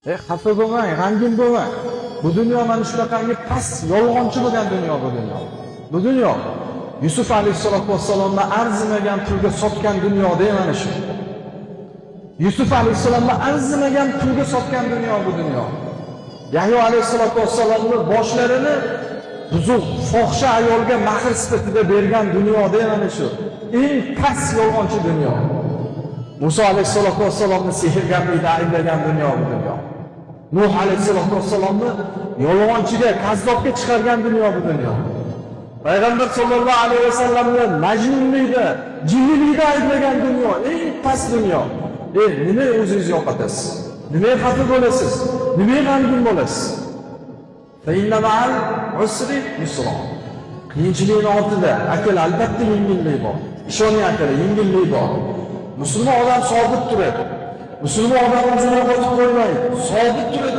Xafa bo'lmang, g'amgin bo'lmang. Bu dunyo mana shunaqangi past, yolg'onchi bo'lgan dunyo bu dunyo. Bu dunyo Yusuf alayhisolatu vassalomni arzimagan pulga sotgan dunyoda mana shu. Yusuf alayhisalomni arzimagan pulga sotgan dunyo bu dunyo. Yahyo alayhisolatu vassalomni boshlarini buzuq, fohisha ayolga mahr sifatida bergan dunyoda mana shu. Eng past yolg'onchi dunyo. Musa alayhisolatu vassalomni sehrgarlikda ayblagan dunyo bu dunyo. Nuh alayhisolatu vassalomni yolg'onchiga, kazzobga chiqargan dunyo bu dunyo. Payg'ambar sollallohu alayhi vasallamni majnunlikda, jinnilikda ayblagan dunyo, eng past dunyo. Nima o'zingiz yo'qotasiz? Nima xafa bo'lasiz? Nima g'amgin bo'lasiz? Fa inna ma'al usri yusra. Qiyinchilikning ortida akal albatta yengillik bor. Ishoning akal yengillik bor. Musulmon odam sobit turadi. Musulmon odam o'zini yo'qotib qo'ymaydi. Sobit turadi.